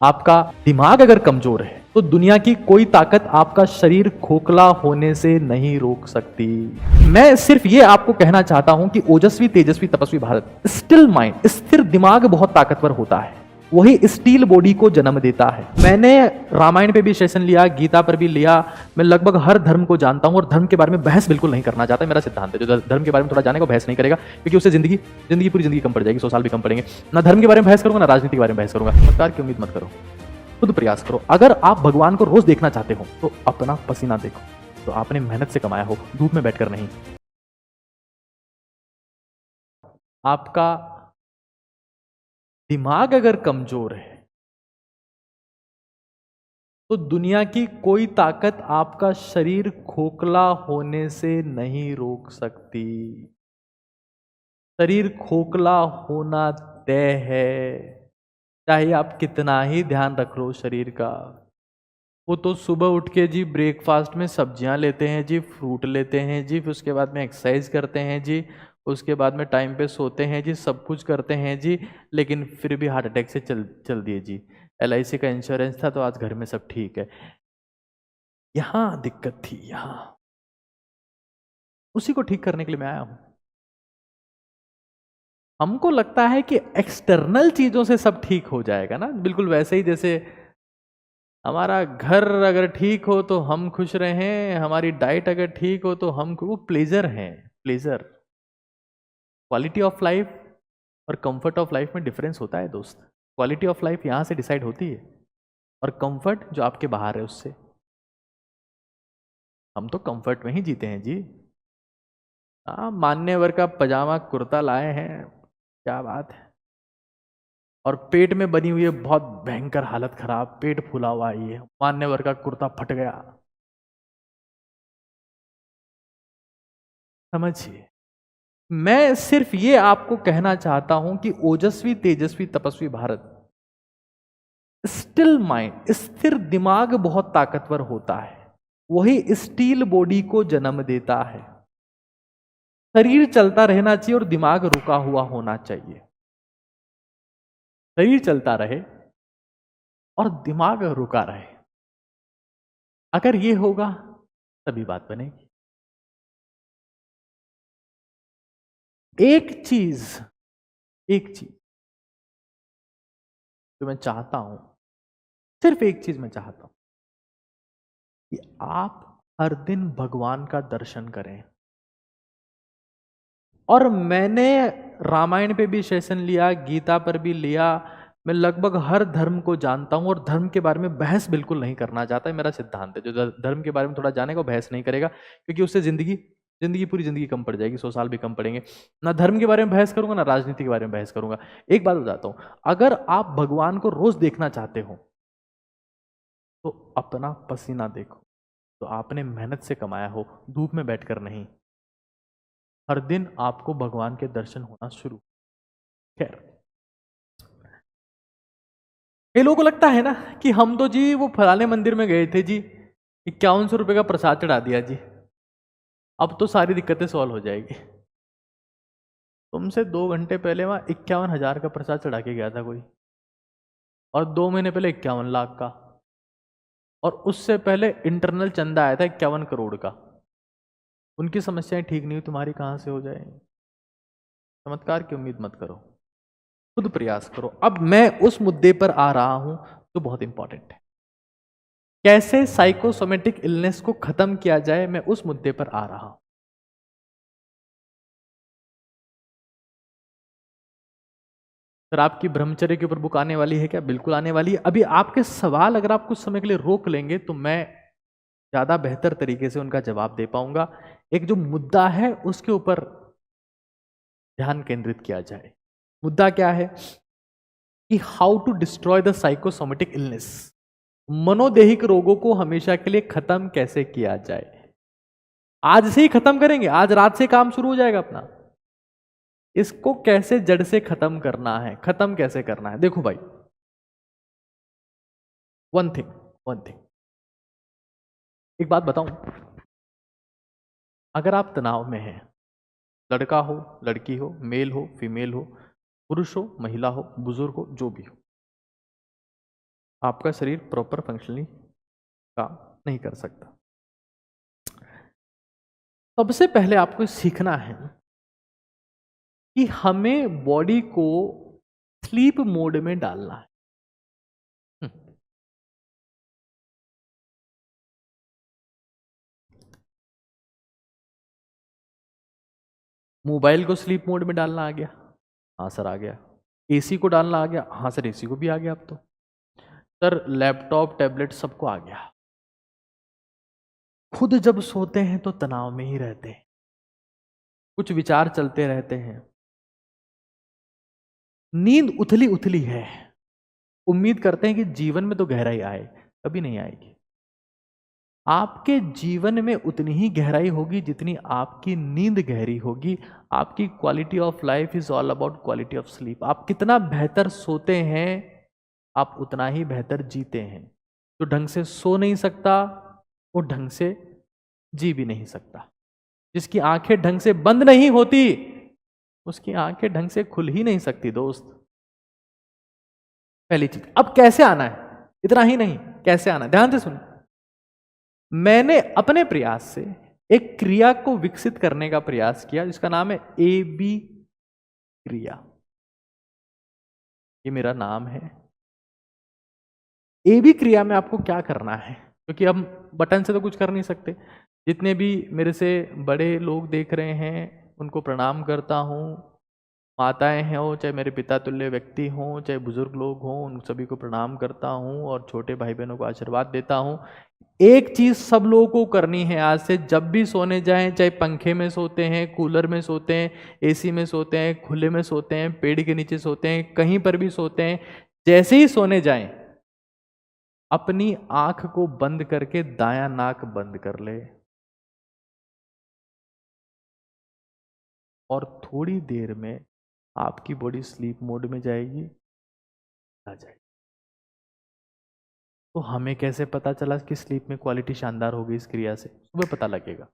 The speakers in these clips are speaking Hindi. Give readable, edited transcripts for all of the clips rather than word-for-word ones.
आपका दिमाग अगर कमजोर है तो दुनिया की कोई ताकत आपका शरीर खोखला होने से नहीं रोक सकती। मैं सिर्फ ये आपको कहना चाहता हूं कि ओजस्वी तेजस्वी तपस्वी भारत, स्टिल माइंड, स्थिर दिमाग बहुत ताकतवर होता है, वही स्टील बॉडी को जन्म देता है। मैंने रामायण पे भी सेशन लिया, गीता पर भी लिया। मैं लगभग हर धर्म को जानता हूं और धर्म के बारे में बहस बिल्कुल नहीं करना चाहता। मेरा सिद्धांत है, जो धर्म के बारे में थोड़ा जाने को बहस नहीं करेगा, क्योंकि उससे जिंदगी पूरी जिंदगी कम पड़ जाएगी, 100 साल भी कम पड़ेंगे। ना धर्म के बारे में बहस करूंगा, ना राजनीति के बारे में बहस करूंगा। चमत्कार की उम्मीद मत करो, खुद प्रयास करो। अगर आप भगवान को रोज देखना चाहते हो तो अपना पसीना देखो, तो आपने मेहनत से कमाया हो, धूप में बैठकर नहीं। आपका दिमाग अगर कमजोर है तो दुनिया की कोई ताकत आपका शरीर खोखला होने से नहीं रोक सकती। शरीर खोखला होना तय है, चाहे आप कितना ही ध्यान रख लो शरीर का। वो तो सुबह उठ के जी ब्रेकफास्ट में सब्जियां लेते हैं जी, फ्रूट लेते हैं जी, फिर उसके बाद में एक्सरसाइज करते हैं जी, उसके बाद में टाइम पे सोते हैं जी, सब कुछ करते हैं जी, लेकिन फिर भी हार्ट अटैक से चल दिए जी। LIC का इंश्योरेंस था तो आज घर में सब ठीक है। यहां दिक्कत थी, यहां उसी को ठीक करने के लिए मैं आया हूं। हमको लगता है कि एक्सटर्नल चीजों से सब ठीक हो जाएगा ना, बिल्कुल वैसे ही जैसे हमारा घर अगर ठीक हो तो हम खुश रहें, हमारी डाइट अगर ठीक हो तो वो प्लेजर है। प्लेजर, क्वालिटी ऑफ लाइफ और कंफर्ट ऑफ लाइफ में डिफरेंस होता है दोस्त। क्वालिटी ऑफ लाइफ यहां से डिसाइड होती है और कंफर्ट जो आपके बाहर है उससे। हम तो कंफर्ट में ही जीते हैं जी। हाँ, मान्यवर का पजामा कुर्ता लाए हैं, क्या बात है। और पेट में बनी हुई है बहुत भयंकर हालत खराब, पेट फूला हुआ है, ये मान्यवर का कुर्ता फट गया, समझिए। मैं सिर्फ ये आपको कहना चाहता हूं कि ओजस्वी तेजस्वी तपस्वी भारत, स्टिल माइंड, स्थिर दिमाग बहुत ताकतवर होता है, वही स्टील बॉडी को जन्म देता है। शरीर चलता रहना चाहिए और दिमाग रुका हुआ होना चाहिए। शरीर चलता रहे और दिमाग रुका रहे, अगर ये होगा तभी बात बनेगी। एक चीज जो मैं चाहता हूं, सिर्फ एक चीज मैं चाहता हूं कि आप हर दिन भगवान का दर्शन करें। और मैंने रामायण पे भी सेशन लिया, गीता पर भी लिया। मैं लगभग हर धर्म को जानता हूं और धर्म के बारे में बहस बिल्कुल नहीं करना चाहता। मेरा सिद्धांत है, जो धर्म के बारे में थोड़ा जानेगा वो बहस नहीं करेगा, क्योंकि उससे जिंदगी पूरी जिंदगी कम पड़ जाएगी, 100 साल भी कम पड़ेंगे। ना धर्म के बारे में बहस करूंगा, ना राजनीति के बारे में बहस करूंगा। एक बात बताता हूं, अगर आप भगवान को रोज देखना चाहते हो तो अपना पसीना देखो, तो आपने मेहनत से कमाया हो, धूप में बैठकर नहीं। हर दिन आपको भगवान के दर्शन होना शुरू। खैर, कई लोगों को लगता है ना कि हम तो जी वो फलाने मंदिर में गए थे जी, 5100 रुपये का प्रसाद चढ़ा दिया जी, अब तो सारी दिक्कतें सॉल्व हो जाएगी। तुमसे 2 घंटे पहले वहां 51,000 का प्रसाद चढ़ा के गया था कोई, और 2 महीने पहले 51 लाख का, और उससे पहले इंटरनल चंदा आया था 51 करोड़ का। उनकी समस्याएं ठीक नहीं हुई, तुम्हारी कहां से हो जाएंगी। चमत्कार की उम्मीद मत करो, खुद प्रयास करो। अब मैं उस मुद्दे पर आ रहा हूं जो बहुत इंपॉर्टेंट है, कैसे साइकोसोमेटिक इलनेस को खत्म किया जाए, मैं उस मुद्दे पर आ रहा हूं। सर, आपकी ब्रह्मचर्य के ऊपर बुक आने वाली है क्या? बिल्कुल आने वाली है। अभी आपके सवाल अगर आप कुछ समय के लिए रोक लेंगे तो मैं ज्यादा बेहतर तरीके से उनका जवाब दे पाऊंगा। एक जो मुद्दा है उसके ऊपर ध्यान केंद्रित किया जाए। मुद्दा क्या है कि how to destroy the psychosomatic illness, मनोदेहिक रोगों को हमेशा के लिए खत्म कैसे किया जाए। आज से ही खत्म करेंगे, आज रात से काम शुरू हो जाएगा अपना। इसको कैसे जड़ से खत्म करना है, खत्म कैसे करना है, देखो भाई। वन थिंग एक बात बताऊं, अगर आप तनाव में हैं, लड़का हो लड़की हो, मेल हो फीमेल हो, पुरुष हो महिला हो, बुजुर्ग हो, जो भी हो, आपका शरीर प्रॉपर फंक्शनली काम नहीं कर सकता। सबसे पहले आपको सीखना है कि हमें बॉडी को स्लीप मोड में डालना है। मोबाइल को स्लीप मोड में डालना आ गया, हाँ सर आ गया। एसी को डालना आ गया, हाँ सर एसी को भी आ गया। अब तो सर लैपटॉप टैबलेट सबको आ गया। खुद जब सोते हैं तो तनाव में ही रहते हैं, कुछ विचार चलते रहते हैं, नींद उथली उथली है। उम्मीद करते हैं कि जीवन में तो गहराई आए, कभी नहीं आएगी। आपके जीवन में उतनी ही गहराई होगी जितनी आपकी नींद गहरी होगी। आपकी quality of life is all about quality of sleep. आप कितना बेहतर सोते हैं, आप उतना ही बेहतर जीते हैं। जो ढंग से सो नहीं सकता वो ढंग से जी भी नहीं सकता। जिसकी आंखें ढंग से बंद नहीं होती उसकी आंखें ढंग से खुल ही नहीं सकती दोस्त। पहली चीज। अब कैसे आना है, इतना ही नहीं, कैसे आना है ध्यान से सुन। मैंने अपने प्रयास से एक क्रिया को विकसित करने का प्रयास किया जिसका नाम है AB क्रिया। ये मेरा नाम है। AB क्रिया में आपको क्या करना है, क्योंकि हम बटन से तो कुछ कर नहीं सकते। जितने भी मेरे से बड़े लोग देख रहे हैं उनको प्रणाम करता हूं। माताएं हैं हो चाहे मेरे पिता तुल्य व्यक्ति हों चाहे बुजुर्ग लोग हों, उन सभी को प्रणाम करता हूं और छोटे भाई बहनों को आशीर्वाद देता हूं। एक चीज सब लोगों को करनी है आज से, जब भी सोने जाएं, चाहे पंखे में सोते हैं, कूलर में सोते हैं, एसी में सोते हैं, खुले में सोते हैं, पेड़ के नीचे सोते हैं, कहीं पर भी सोते हैं, जैसे ही सोने जाएं अपनी आंख को बंद करके दायां नाक बंद कर ले और थोड़ी देर में आपकी बॉडी स्लीप मोड में जाएगी, आ जाएगी। तो हमें कैसे पता चला कि स्लीप में क्वालिटी शानदार होगी इस क्रिया से? सुबह पता लगेगा।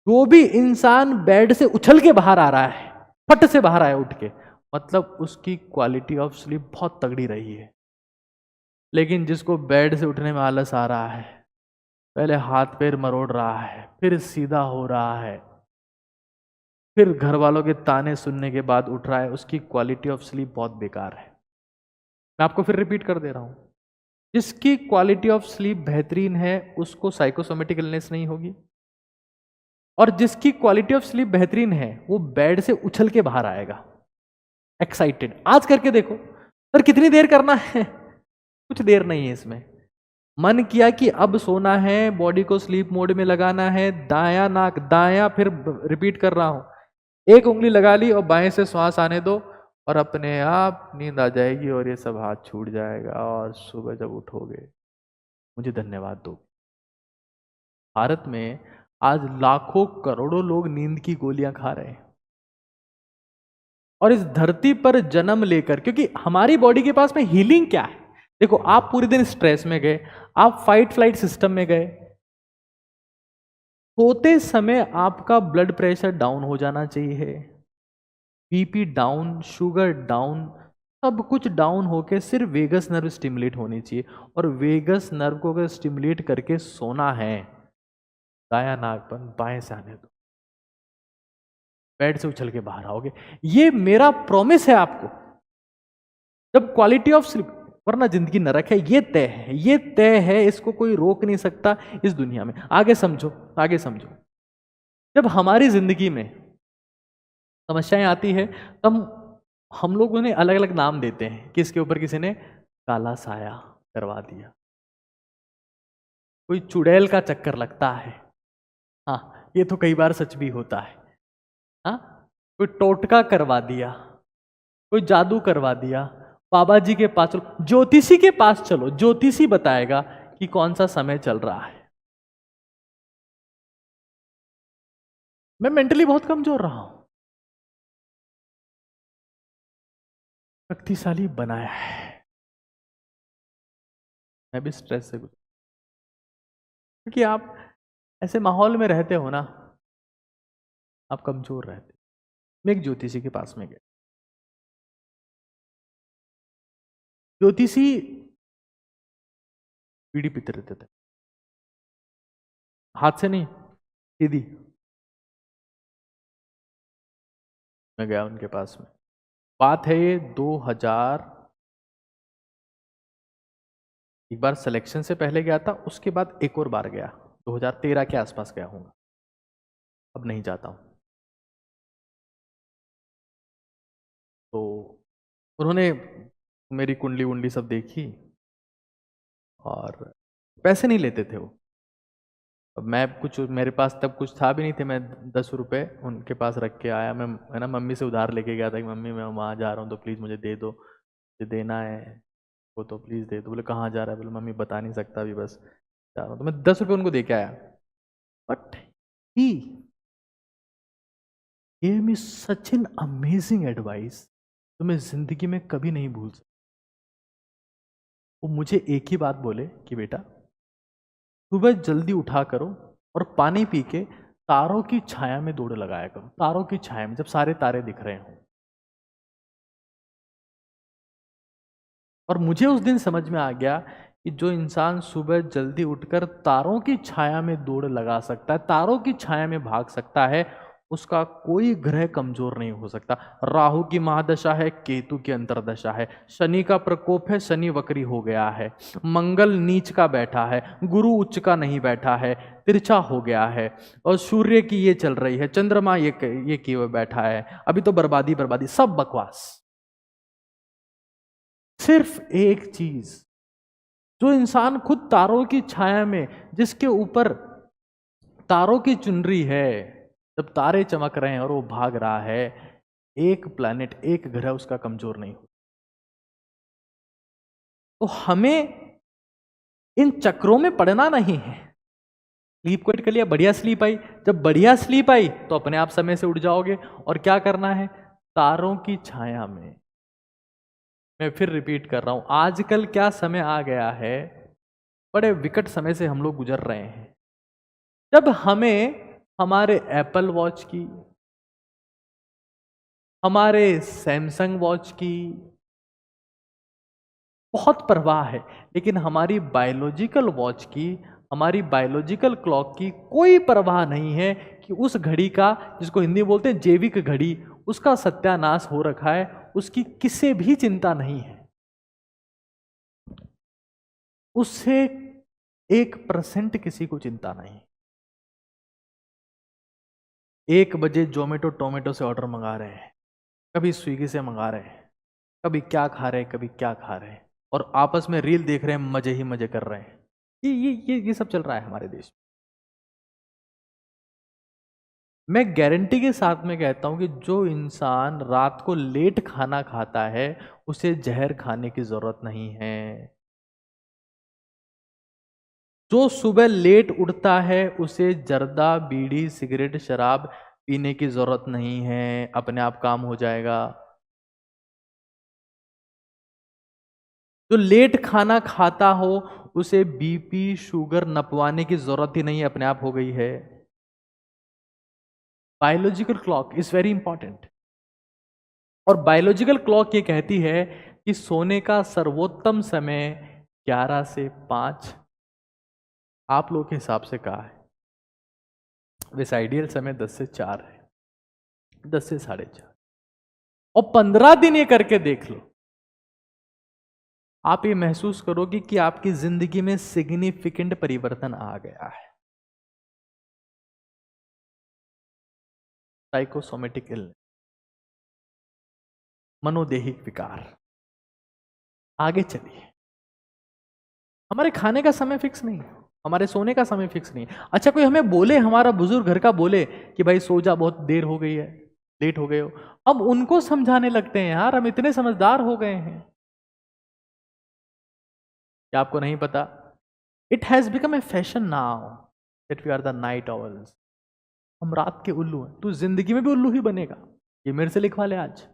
जो भी इंसान बेड से उछल के बाहर आ रहा है, फट से बाहर आया उठ के, मतलब उसकी क्वालिटी ऑफ स्लीप बहुत तगड़ी रही है। लेकिन जिसको बेड से उठने में आलस आ रहा है, पहले हाथ पैर मरोड़ रहा है, फिर सीधा हो रहा है, फिर घर वालों के ताने सुनने के बाद उठ रहा है, उसकी क्वालिटी ऑफ स्लीप बहुत बेकार है। मैं आपको फिर रिपीट कर दे रहा हूं। जिसकी क्वालिटी ऑफ स्लीप बेहतरीन है उसको साइकोसोमेटिक इलनेस नहीं होगी, और जिसकी क्वालिटी ऑफ स्लीप बेहतरीन है वो बेड से उछल के बाहर आएगा एक्साइटेड। आज करके देखो सर, कितनी देर करना है? कुछ देर नहीं है इसमें। मन किया कि अब सोना है, बॉडी को स्लीप मोड में लगाना है, दायां नाक दायां, फिर रिपीट कर रहा हूं, एक उंगली लगा ली और बाएं से श्वास आने दो और अपने आप नींद आ जाएगी और ये सब हाथ छूट जाएगा और सुबह जब उठोगे मुझे धन्यवाद दो। भारत में आज लाखों करोड़ों लोग नींद की गोलियां खा रहे हैं और इस धरती पर जन्म लेकर, क्योंकि हमारी बॉडी के पास में हीलिंग क्या है? देखो, आप पूरे दिन स्ट्रेस में गए, आप फाइट फ्लाइट सिस्टम में गए, सोते समय आपका ब्लड प्रेशर डाउन हो जाना चाहिए, बीपी डाउन, शुगर डाउन, सब कुछ डाउन होके सिर्फ वेगस नर्व स्टिमुलेट होनी चाहिए। और वेगस नर्व को अगर स्टिमुलेट करके सोना है, दायां नाक बंद, बाएं से आने दो, बेड से उछल के बाहर आओगे। ये मेरा प्रॉमिस है आपको। जब क्वालिटी ऑफ स्लीप, वरना जिंदगी नरक है, ये तय है, ये तय है, इसको कोई रोक नहीं सकता इस दुनिया में। आगे समझो, आगे समझो। जब हमारी जिंदगी में समस्याएं आती है तब हम लोग उन्हें अलग अलग नाम देते हैं कि इसके ऊपर किसी ने काला साया करवा दिया, कोई चुड़ैल का चक्कर लगता है, हाँ ये तो कई बार सच भी होता है, हाँ कोई टोटका करवा दिया, कोई जादू करवा दिया। बाबा जी के पास चलो, ज्योतिषी के पास चलो, ज्योतिषी बताएगा कि कौन सा समय चल रहा है। मैं मेंटली बहुत कमजोर रहा हूं, शक्तिशाली बनाया है। मैं भी स्ट्रेस से गुजरा, क्योंकि आप ऐसे माहौल में रहते हो ना, आप कमजोर रहते। मैं एक ज्योतिषी के पास में गया, ज्योतिषी बीड़ी पीते रहते थे, हाथ से नहीं, सीधी। मैं गया उनके पास में, बात है ये 2000, एक बार सिलेक्शन से पहले गया था, उसके बाद एक और बार गया, 2013 के आसपास गया हूँ, अब नहीं जाता हूँ। तो उन्होंने मेरी कुंडली वुंडली सब देखी और पैसे नहीं लेते थे वो। अब मैं कुछ, मेरे पास तब कुछ था भी नहीं थे, मैं 10 रुपये उनके पास रख के आया। मैं है ना मम्मी से उधार लेके गया था कि मम्मी मैं वहाँ जा रहा हूँ तो प्लीज़ मुझे दे दो, मुझे देना है वो, तो प्लीज़ दे दो। बोले कहाँ जा रहा है? बोले मम्मी बता नहीं सकता अभी, बस जा रहा हूँ। तो मैं 10 रुपये उनको दे के आया, but he gave me such an amazing advice जो मैं जिंदगी में कभी नहीं भूल सकता। वो मुझे एक ही बात बोले कि बेटा सुबह जल्दी उठा करो और पानी पी के तारों की छाया में दौड़ लगाया करो, तारों की छाया में, जब सारे तारे दिख रहे हों। और मुझे उस दिन समझ में आ गया कि जो इंसान सुबह जल्दी उठकर तारों की छाया में दौड़ लगा सकता है, तारों की छाया में भाग सकता है, उसका कोई ग्रह कमजोर नहीं हो सकता। राहु की महादशा है, केतु की अंतरदशा है, शनि का प्रकोप है, शनि वक्री हो गया है, मंगल नीच का बैठा है, गुरु उच्च का नहीं बैठा है, तिरछा हो गया है, और सूर्य की ये चल रही है, चंद्रमा ये किए हुए बैठा है, अभी तो बर्बादी बर्बादी, सब बकवास। सिर्फ एक चीज, जो इंसान खुद तारों की छाया में, जिसके ऊपर तारों की चुनरी है, जब तारे चमक रहे हैं और वो भाग रहा है, एक प्लैनेट, एक ग्रह उसका कमजोर नहीं हो। तो हमें इन चक्रों में पड़ना नहीं है। स्लीप कोट कर लिया, बढ़िया स्लीप आई, जब बढ़िया स्लीप आई तो अपने आप समय से उठ जाओगे। और क्या करना है? तारों की छाया में। मैं फिर रिपीट कर रहा हूं, आजकल क्या समय आ गया है, बड़े विकट समय से हम लोग गुजर रहे हैं, जब हमें हमारे एप्पल वॉच की, हमारे सैमसंग वॉच की बहुत परवाह है, लेकिन हमारी बायोलॉजिकल वॉच की, हमारी बायोलॉजिकल क्लॉक की कोई परवाह नहीं है कि उस घड़ी का, जिसको हिंदी बोलते हैं जैविक घड़ी, उसका सत्यानाश हो रखा है, उसकी किसी भी चिंता नहीं है। उससे 1% किसी को चिंता नहीं। 1 बजे जोमेटो टोमेटो से ऑर्डर मंगा रहे हैं, कभी स्विगी से मंगा रहे हैं, कभी क्या खा रहे हैं, कभी क्या खा रहे हैं, और आपस में रील देख रहे हैं, मजे ही मजे कर रहे हैं। ये सब चल रहा है हमारे देश में। मैं गारंटी के साथ में कहता हूं कि जो इंसान रात को लेट खाना खाता है, उसे जहर खाने की जरूरत नहीं है। जो सुबह लेट उठता है, उसे जर्दा, बीड़ी, सिगरेट, शराब पीने की जरूरत नहीं है, अपने आप काम हो जाएगा। जो लेट खाना खाता हो, उसे बीपी, शुगर नपवाने की जरूरत ही नहीं, अपने आप हो गई है। Biological clock is very important. और बायोलॉजिकल क्लॉक ये कहती है कि सोने का सर्वोत्तम समय 11 से 5, आप लोग के हिसाब से कहा है। वैसे आइडियल समय 10 से 4 है, 10 से 4:30। और 15 दिन ये करके देख लो, आप ये महसूस करोगे कि आपकी जिंदगी में सिग्निफिकेंट परिवर्तन आ गया है। साइकोसोमेटिक इलनेस, मनोदेहिक विकार। आगे चलिए, हमारे खाने का समय फिक्स नहीं, हमारे सोने का समय फिक्स नहीं। अच्छा, कोई हमें बोले, हमारा बुजुर्ग घर का बोले कि भाई सो जा, बहुत देर हो गई है, लेट हो गए हो, हम उनको समझाने लगते हैं, यार हम इतने समझदार हो गए हैं। क्या आपको नहीं पता? It has become a fashion now that we are the night owls. हम रात के उल्लू हैं। तू जिंदगी में भी उल्लू ही बनेगा, ये मेरे से लिखवा ले आज।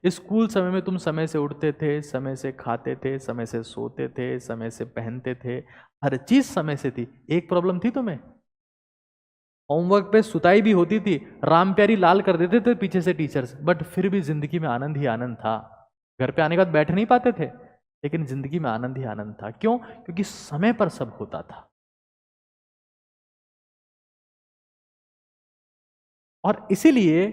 स्कूल समय में तुम समय से उठते थे, समय से खाते थे, समय से सोते थे, समय से पहनते थे, हर चीज समय से थी। एक प्रॉब्लम थी तुम्हें, होमवर्क पे सुताई भी होती थी, राम प्यारी लाल कर देते थे पीछे से टीचर्स, बट फिर भी जिंदगी में आनंद ही आनंद था। घर पे आने के बाद बैठ नहीं पाते थे, लेकिन जिंदगी में आनंद ही आनंद था। क्यों? क्योंकि समय पर सब होता था। और इसीलिए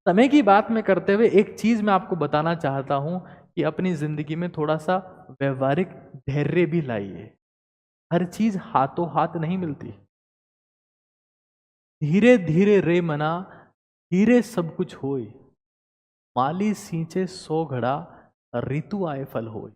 समय की बात में करते हुए एक चीज मैं आपको बताना चाहता हूं कि अपनी जिंदगी में थोड़ा सा व्यवहारिक धैर्य भी लाइए। हर चीज हाथों हाथ नहीं मिलती। धीरे धीरे रे मना, धीरे सब कुछ होए, माली सींचे 100 घड़ा, ऋतु आए फल होए।